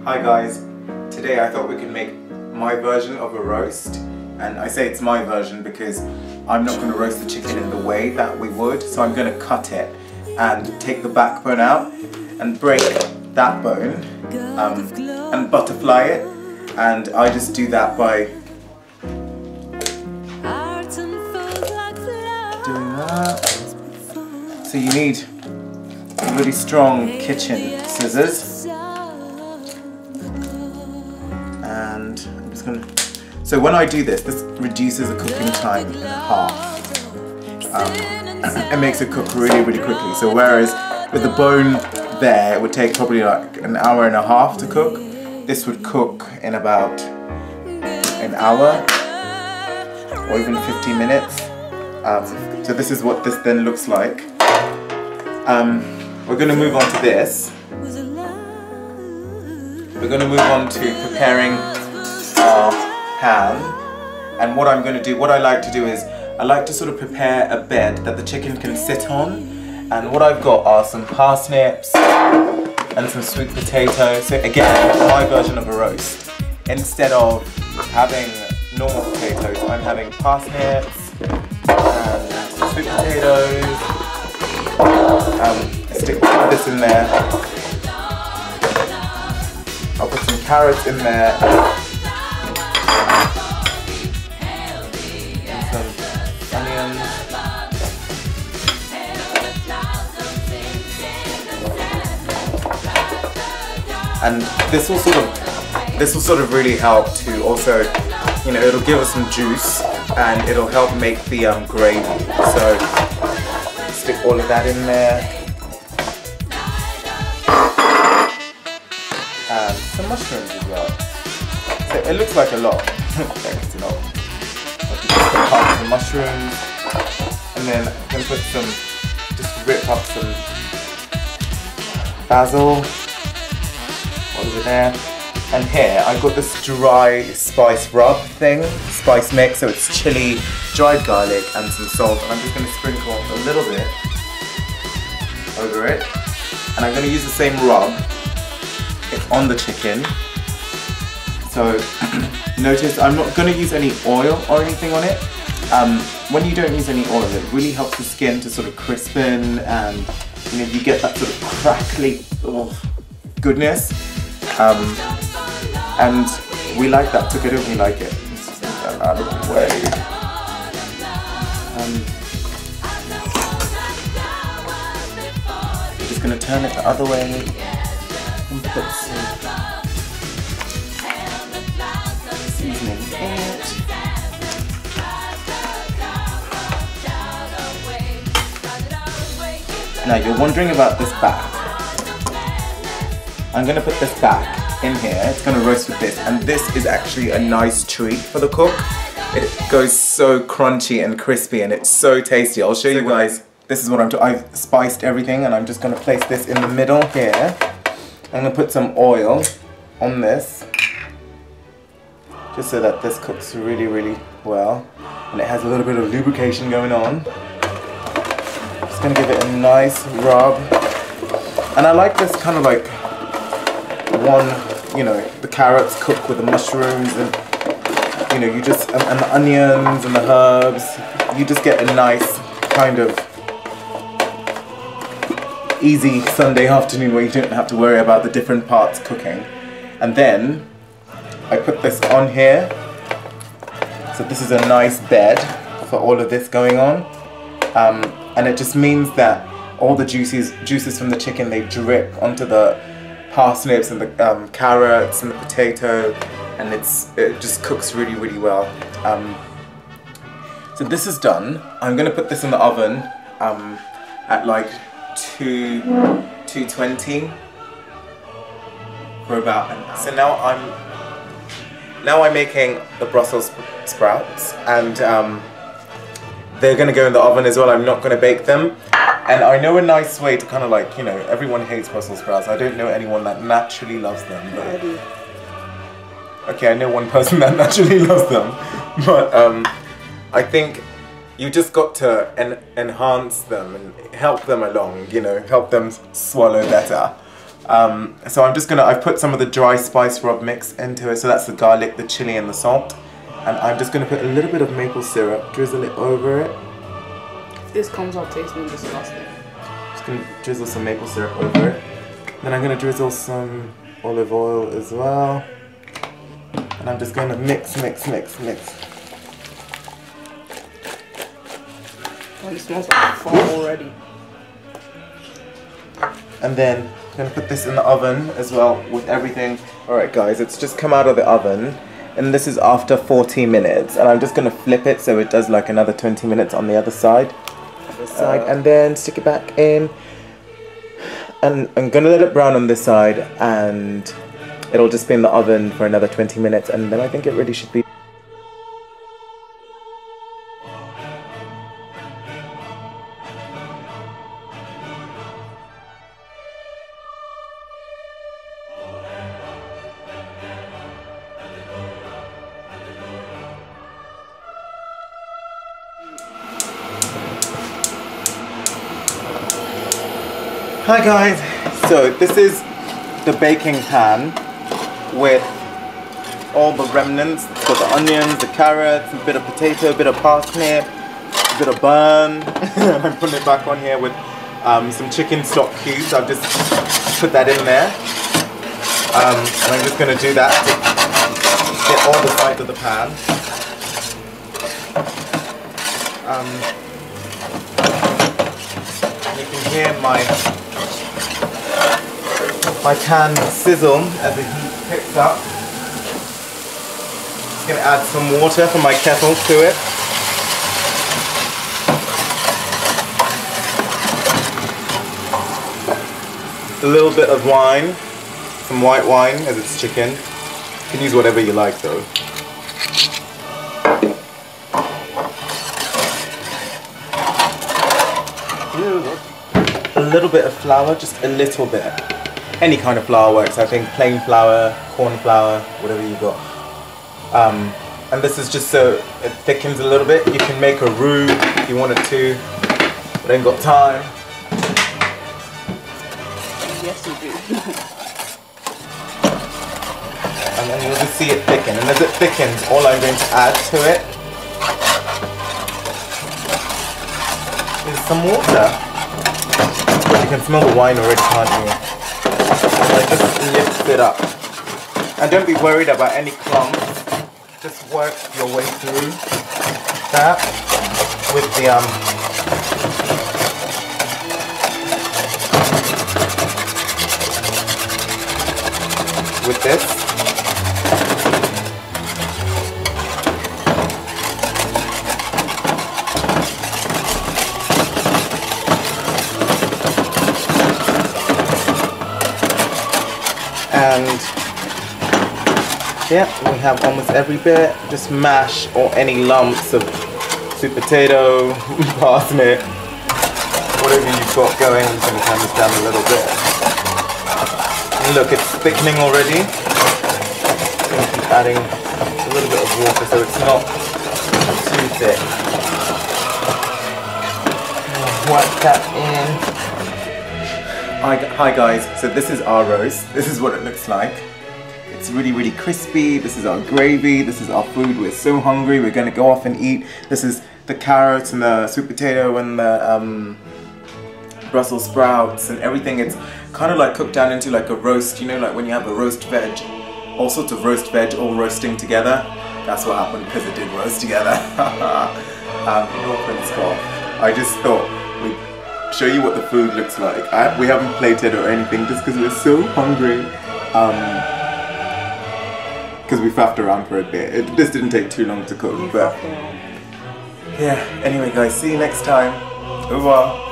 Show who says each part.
Speaker 1: Hi guys, today I thought we could make my version of a roast, and I say it's my version because I'm not going to roast the chicken in the way that we would, so I'm going to cut it and take the backbone out and break that bone and butterfly it, and I just do that by doing that. So you need really strong kitchen scissors. And I'm just gonna. So when I do this, this reduces the cooking time in half. It makes it cook really, really quickly. So whereas with the bone there, it would take probably like an hour and a half to cook, this would cook in about an hour or even 15 minutes. So this is what this then looks like. We're going to move on to this. We're going to move on to preparing our pan, and what I'm going to do, what I like to do is I like to sort of prepare a bed that the chicken can sit on, and what I've got are some parsnips and some sweet potatoes. So again, my version of a roast. Instead of having normal potatoes, I'm having parsnips and sweet potatoes. I stick all of this in there. I'll put some carrots in there, and some onions, and this will sort of really help to also, you know, it'll give us some juice and it'll help make the gravy. So stick all of that in there. And some mushrooms as well. So it looks like a lot. It's not. I'll just put half of the mushrooms, and then I'm going to put some, just rip up some basil over there. And here I've got this dry spice rub thing, spice mix. So it's chili, dried garlic, and some salt. And I'm just going to sprinkle a little bit over it. And I'm going to use the same rub. It's on the chicken. So notice I'm not going to use any oil or anything on it. When you don't use any oil, it really helps the skin to sort of crispen, and you know, you get that sort of crackly goodness. And we like that. So we like it. Let's just get that out of the way. I'm just going to turn it the other way. And put some seasoning in it. Now you're wondering about this back. I'm going to put this back in here. It's going to roast with this, and this is actually a nice treat for the cook. It goes so crunchy and crispy, and it's so tasty. I'll show you guys. This is what I've spiced everything, and I'm just going to place this in the middle here. I'm going to put some oil on this, just so that this cooks really, really well, and it has a little bit of lubrication going on. Just going to give it a nice rub, and I like this kind of like one, you know, the carrots cook with the mushrooms, and you know, you just, and the onions and the herbs, you just get a nice kind of easy Sunday afternoon where you don't have to worry about the different parts cooking. And then I put this on here, so this is a nice bed for all of this going on, and it just means that all the juices from the chicken, they drip onto the parsnips and the carrots and the potato, and it just cooks really, really well. So this is done. I'm going to put this in the oven at like 220 for about an hour. So now I'm making the Brussels sprouts, and they're going to go in the oven as well. I'm not going to bake them. And I know a nice way to kind of like, you know, everyone hates Brussels sprouts. I don't know anyone that naturally loves them. But okay, I know one person that naturally loves them. But I think you just got to enhance them and help them along, you know, help them swallow better. So I've put some of the dry spice rub mix into it. So that's the garlic, the chili and the salt. And I'm just gonna put a little bit of maple syrup, drizzle it over it.
Speaker 2: If this comes out tasting disgusting.
Speaker 1: Just gonna drizzle some maple syrup over it. Then I'm gonna drizzle some olive oil as well. And I'm just gonna mix.
Speaker 2: Oh, it smells like fun already.
Speaker 1: And then I'm gonna put this in the oven as well with everything. Alright guys, it's just come out of the oven. And this is after 40 minutes. And I'm just gonna flip it so it does like another 20 minutes on the other side. And then stick it back in. And I'm gonna let it brown on this side, and it'll just be in the oven for another 20 minutes, and then I think it really should be. Hi guys, so this is the baking pan with all the remnants. It's got the onions, the carrots, a bit of potato, a bit of parsnip, a bit of bun. I'm putting it back on here with some chicken stock cubes. I've just put that in there. And I'm just going to do that to get all the sides of the pan. You can hear my pan sizzle as the heat picks up. Just going to add some water from my kettle to it. A little bit of wine, some white wine as it's chicken. You can use whatever you like though. A little bit of flour, just a little bit. Any kind of flour works, I think. Plain flour, corn flour, whatever you got. And this is just so it thickens a little bit. You can make a roux if you wanted to, but I ain't got time.
Speaker 2: Yes, you do.
Speaker 1: And then you'll just see it thicken. And as it thickens, all I'm going to add to it is some water. You can smell the wine already, can't you? And it just lifts it up. And don't be worried about any clumps. Just work your way through that with the with this. And yeah, we have almost every bit. Just mash or any lumps of sweet potato, parsnip, whatever you've got going. I'm just going to turn this down a little bit. And look, it's thickening already. I'm going to keep adding a little bit of water so it's not too thick. Wipe that in. Hi guys, so this is our roast. This is what it looks like. It's really, really crispy. This is our gravy. This is our food. We're so hungry. We're going to go off and eat. This is the carrots and the sweet potato and the Brussels sprouts and everything. It's kind of like cooked down into like a roast, you know, like when you have a roast veg. All sorts of roast veg all roasting together. That's what happened because it did roast together. I just thought we'd show you what the food looks like. We haven't plated or anything just because we're so hungry. Because we faffed around for a bit. This didn't take too long to cook, but yeah. Anyway guys, see you next time. Au revoir.